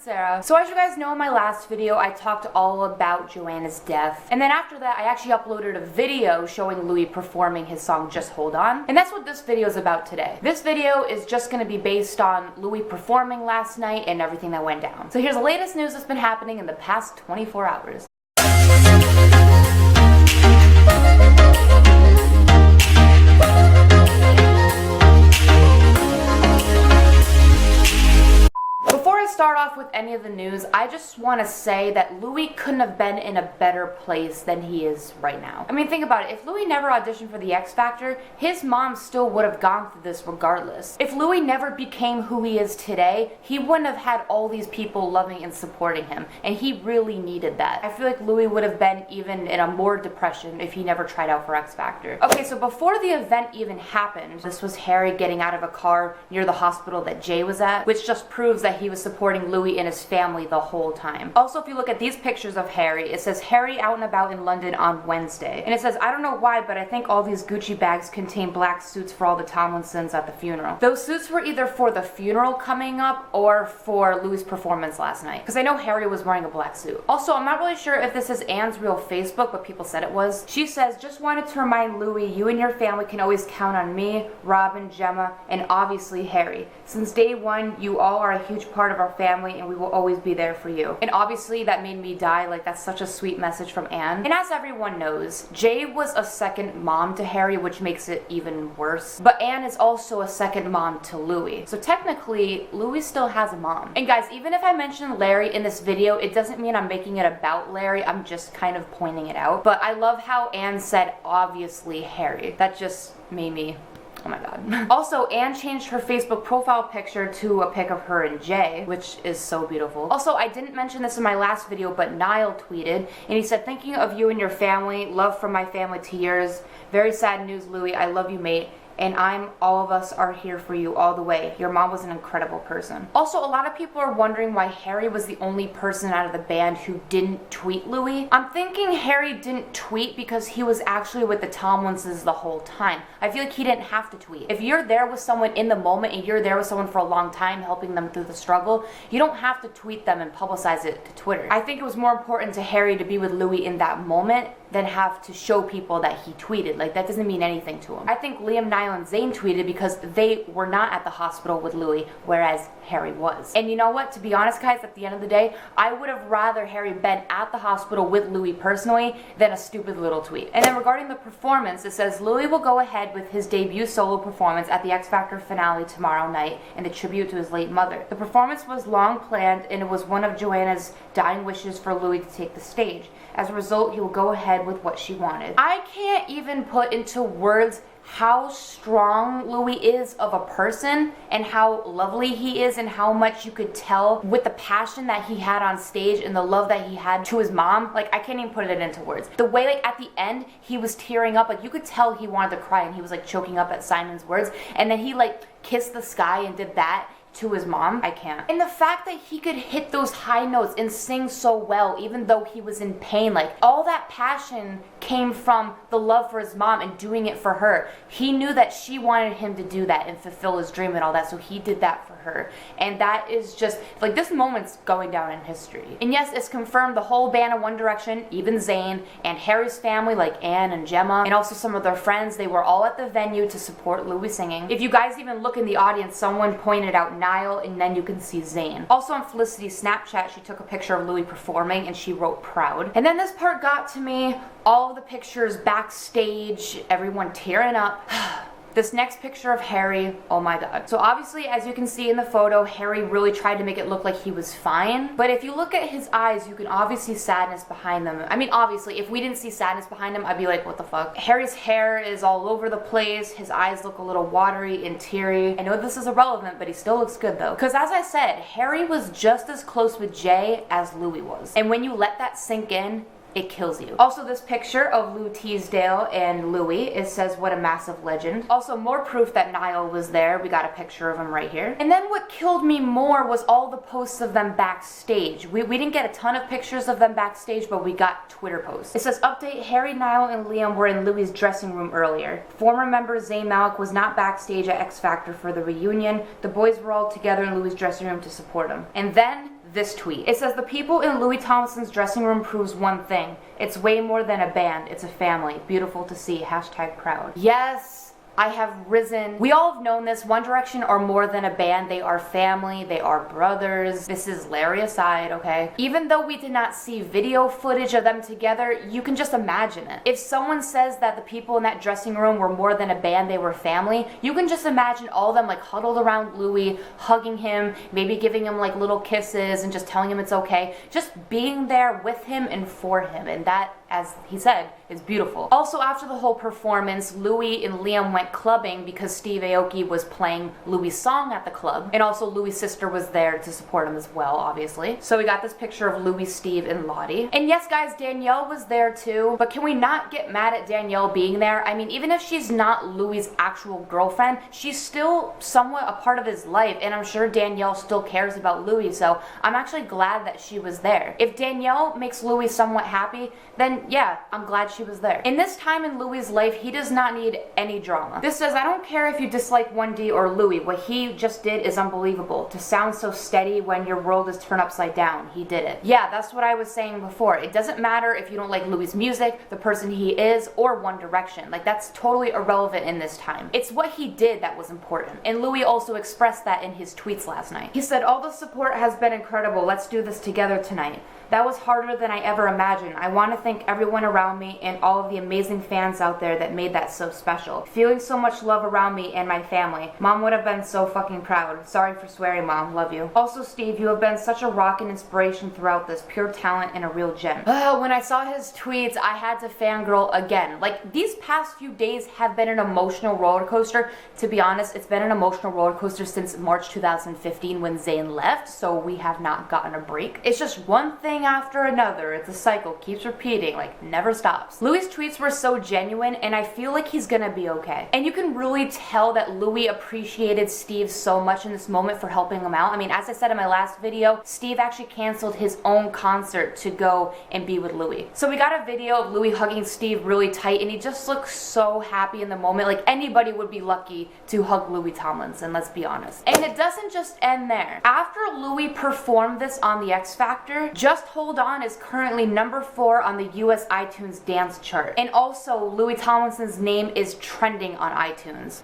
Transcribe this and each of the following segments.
it's Sarah. So as you guys know, in my last video, I talked all about Joanna's death. And then after that, I actually uploaded a video showing Louis performing his song, Just Hold On. And that's what this video is about today. This video is just gonna be based on Louis performing last night and everything that went down. So here's the latest news that's been happening in the past 24 hours. Start off with any of the news, I just want to say that Louis couldn't have been in a better place than he is right now. I mean, think about it. If Louis never auditioned for the X Factor, his mom still would have gone through this regardless. If Louis never became who he is today, he wouldn't have had all these people loving and supporting him, and he really needed that. I feel like Louis would have been even in a more depression if he never tried out for X Factor. Okay, so before the event even happened, this was Harry getting out of a car near the hospital that Jay was at, which just proves that he was supporting Louis and his family the whole time. Also, if you look at these pictures of Harry, it says Harry out and about in London on Wednesday. And it says, I don't know why, but I think all these Gucci bags contain black suits for all the Tomlinsons at the funeral. Those suits were either for the funeral coming up or for Louis' performance last night. Because I know Harry was wearing a black suit. Also, I'm not really sure if this is Anne's real Facebook, but people said it was. She says, just wanted to remind Louis, you and your family can always count on me, Robin, Gemma, and obviously Harry. Since day one, you all are a huge part of our family and we will always be there for you. And obviously that made me die. Like, that's such a sweet message from Anne. And as everyone knows, Jay was a second mom to Harry, which makes it even worse. But Anne is also a second mom to Louis. So technically, Louis still has a mom. And guys, even if I mention Larry in this video, it doesn't mean I'm making it about Larry. I'm just kind of pointing it out. But I love how Anne said, obviously Harry. That just made me... oh my god. Also, Anne changed her Facebook profile picture to a pic of her and Jay, which is so beautiful. Also, I didn't mention this in my last video, but Niall tweeted, and he said, thinking of you and your family, love from my family to yours. Very sad news, Louis. I love you, mate. And all of us are here for you all the way. Your mom was an incredible person. Also, a lot of people are wondering why Harry was the only person out of the band who didn't tweet Louis. I'm thinking Harry didn't tweet because he was actually with the Tomlinsons the whole time. I feel like he didn't have to tweet. If you're there with someone in the moment and you're there with someone for a long time helping them through the struggle, you don't have to tweet them and publicize it to Twitter. I think it was more important to Harry to be with Louis in that moment than have to show people that he tweeted. Like, that doesn't mean anything to him. I think Liam, Niall, and Zayn tweeted because they were not at the hospital with Louis, whereas Harry was. And you know what? To be honest, guys, at the end of the day, I would have rather Harry been at the hospital with Louis personally than a stupid little tweet. And then regarding the performance, it says Louis will go ahead with his debut solo performance at the X Factor finale tomorrow night in the tribute to his late mother. The performance was long planned, and it was one of Joanna's dying wishes for Louis to take the stage. As a result, he will go ahead with what she wanted. I can't even put into words how strong Louis is of a person and how lovely he is and how much you could tell with the passion that he had on stage and the love that he had to his mom. Like, I can't even put it into words. The way, like, at the end, he was tearing up. Like, you could tell he wanted to cry and he was, like, choking up at Simon's words. And then he, like, kissed the sky and did that to his mom. I can't. And the fact that he could hit those high notes and sing so well even though he was in pain, like, all that passion came from the love for his mom and doing it for her. He knew that she wanted him to do that and fulfill his dream and all that, so he did that for her. And that is just, like, this moment's going down in history. And yes, it's confirmed the whole band of One Direction, even Zayn, and Harry's family like Anne and Gemma, and also some of their friends, they were all at the venue to support Louis singing. If you guys even look in the audience, someone pointed out Niall, and then you can see Zayn. Also on Felicity's Snapchat, she took a picture of Louis performing and she wrote proud. And then this part got to me, all of the pictures backstage, everyone tearing up. This next picture of Harry, oh my god. So obviously, as you can see in the photo, Harry really tried to make it look like he was fine. But if you look at his eyes, you can obviously see sadness behind them. I mean, obviously, if we didn't see sadness behind him, I'd be like, what the fuck? Harry's hair is all over the place. His eyes look a little watery and teary. I know this is irrelevant, but he still looks good though. Because as I said, Harry was just as close with Jay as Louis was. And when you let that sink in, it kills you. Also, this picture of Lou Teasdale and Louis, it says what a massive legend. Also, more proof that Niall was there. We got a picture of him right here. And then what killed me more was all the posts of them backstage. We didn't get a ton of pictures of them backstage, but we got Twitter posts. It says, update, Harry, Niall, and Liam were in Louis' dressing room earlier. Former member Zayn Malik was not backstage at X Factor for the reunion. The boys were all together in Louis' dressing room to support him. And then this tweet. It says, the people in Louis Tomlinson's dressing room proves one thing. It's way more than a band. It's a family. Beautiful to see. Hashtag proud. Yes. I have risen. We all have known this. One Direction are more than a band. They are family. They are brothers. This is Larry aside, okay? Even though we did not see video footage of them together, you can just imagine it. If someone says that the people in that dressing room were more than a band, they were family, you can just imagine all of them like huddled around Louis, hugging him, maybe giving him like little kisses and just telling him it's okay. Just being there with him and for him. And that, as he said, is beautiful. Also, after the whole performance, Louis and Liam went clubbing because Steve Aoki was playing Louis' song at the club, and also Louis' sister was there to support him as well, obviously. So we got this picture of Louis, Steve, and Lottie. And yes, guys, Danielle was there too, but can we not get mad at Danielle being there? I mean, even if she's not Louis' actual girlfriend, she's still somewhat a part of his life, and I'm sure Danielle still cares about Louis, so I'm actually glad that she was there. If Danielle makes Louis somewhat happy, then yeah, I'm glad she was there. In this time in Louis' life, he does not need any drama. This says, I don't care if you dislike 1D or Louis. What he just did is unbelievable. To sound so steady when your world is turned upside down. He did it. Yeah, that's what I was saying before. It doesn't matter if you don't like Louis' music, the person he is, or One Direction. Like, that's totally irrelevant in this time. It's what he did that was important. And Louis also expressed that in his tweets last night. He said, all the support has been incredible. Let's do this together tonight. That was harder than I ever imagined. I want to thank everyone around me and all of the amazing fans out there that made that so special. Feeling so much love around me and my family. Mom would have been so fucking proud. Sorry for swearing, Mom. Love you. Also, Steve, you have been such a rock and inspiration throughout this. Pure talent and a real gem. When I saw his tweets, I had to fangirl again. Like, these past few days have been an emotional roller coaster. To be honest, it's been an emotional roller coaster since March 2015 when Zayn left, so we have not gotten a break. It's just one thing after another. It's a cycle, keeps repeating, like never stops. Louis' tweets were so genuine, and I feel like he's gonna be okay. And you can really tell that Louis appreciated Steve so much in this moment for helping him out. I mean, as I said in my last video, Steve actually canceled his own concert to go and be with Louis. So we got a video of Louis hugging Steve really tight, and he just looks so happy in the moment. Like, anybody would be lucky to hug Louis Tomlinson, let's be honest. And it doesn't just end there. After Louis performed this on the X Factor, Just Hold On is currently #4 on the US iTunes dance chart. And also, Louis Tomlinson's name is trending on iTunes.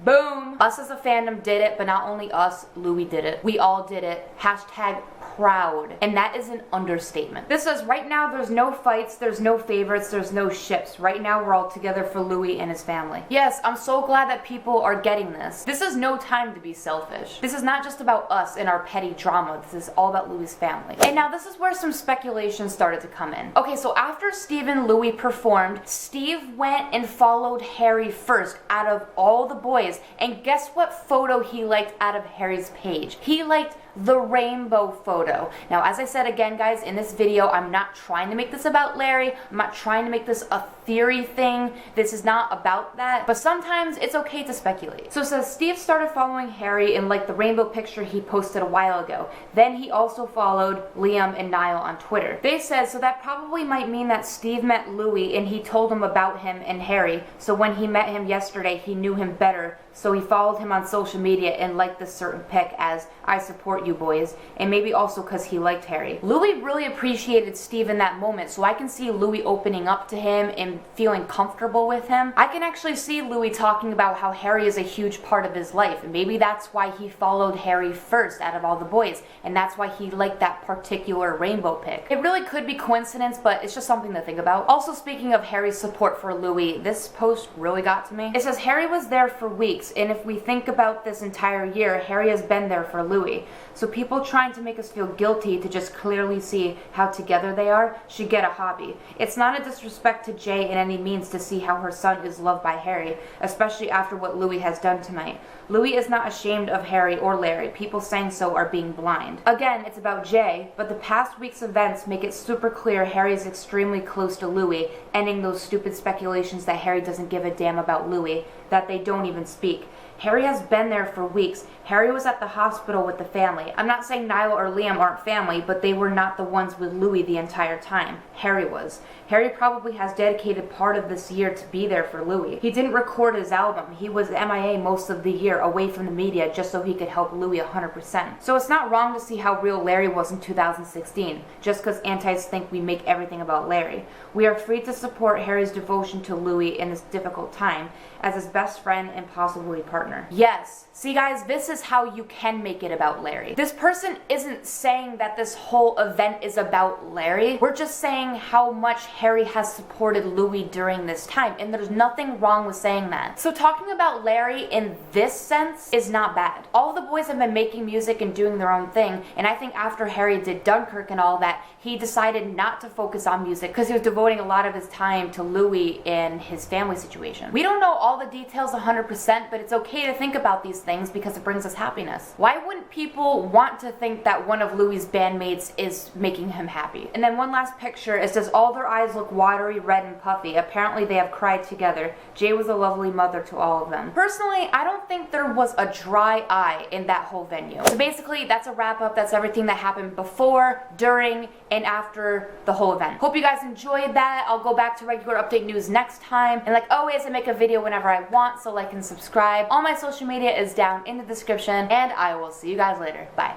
Boom! Us as a fandom did it, but not only us, Louis did it. We all did it. Hashtag proud. And that is an understatement. This says, right now there's no fights, there's no favorites, there's no ships. Right now we're all together for Louis and his family. Yes, I'm so glad that people are getting this. This is no time to be selfish. This is not just about us and our petty drama. This is all about Louis' family. And now this is where some speculation started to come in. Okay, so after Steve and Louis performed, Steve went and followed Harry first out of all the boys. And guess what photo he liked out of Harry's page? He liked the rainbow photo. Now, as I said again, guys, in this video, I'm not trying to make this about Larry. I'm not trying to make this a theory thing. This is not about that. But sometimes it's okay to speculate. So it says Steve started following Harry in like the rainbow picture he posted a while ago. Then he also followed Liam and Niall on Twitter. They said, so that probably might mean that Steve met Louis and he told him about him and Harry. So when he met him yesterday, he knew him better. So he followed him on social media and liked this certain pic as I support you boys, and maybe also because he liked Harry. Louis really appreciated Steve in that moment, so I can see Louis opening up to him and feeling comfortable with him. I can actually see Louis talking about how Harry is a huge part of his life, and maybe that's why he followed Harry first out of all the boys, and that's why he liked that particular rainbow pic. It really could be coincidence, but it's just something to think about. Also, speaking of Harry's support for Louis, this post really got to me. It says Harry was there for weeks, and if we think about this entire year, Harry has been there for Louis. So people trying to make us feel guilty to just clearly see how together they are should get a hobby. It's not a disrespect to Jay in any means to see how her son is loved by Harry, especially after what Louis has done tonight. Louis is not ashamed of Harry or Larry. People saying so are being blind. Again, it's about Jay, but the past week's events make it super clear Harry is extremely close to Louis, ending those stupid speculations that Harry doesn't give a damn about Louis, that they don't even speak. Harry has been there for weeks. Harry was at the hospital with the family. I'm not saying Niall or Liam aren't family, but they were not the ones with Louis the entire time. Harry was. Harry probably has dedicated part of this year to be there for Louis. He didn't record his album. He was MIA most of the year, away from the media, just so he could help Louis 100%. So it's not wrong to see how real Larry was in 2016, just because antis think we make everything about Larry. We are free to support Harry's devotion to Louis in this difficult time, as his best friend and possibly partner. Yes, see guys, this is how you can make it about Larry. This person isn't saying that this whole event is about Larry. We're just saying how much Harry has supported Louis during this time, and there's nothing wrong with saying that. So talking about Larry in this sense is not bad. All the boys have been making music and doing their own thing, and I think after Harry did Dunkirk and all that, he decided not to focus on music because he was devoting a lot of his time to Louis and his family situation. We don't know all the details 100%, but it's okay to think about these things because it brings us happiness. Why wouldn't people want to think that one of Louis' bandmates is making him happy? And then one last picture, it says all their eyes look watery, red, and puffy. Apparently they have cried together. Jay was a lovely mother to all of them. Personally, I don't think there was a dry eye in that whole venue. So basically, that's a wrap up. That's everything that happened before, during, and after the whole event. Hope you guys enjoyed that. I'll go back to regular update news next time. And like always, I make a video whenever I want, so like and subscribe. All my social media is down in the description, and I will see you guys later. Bye.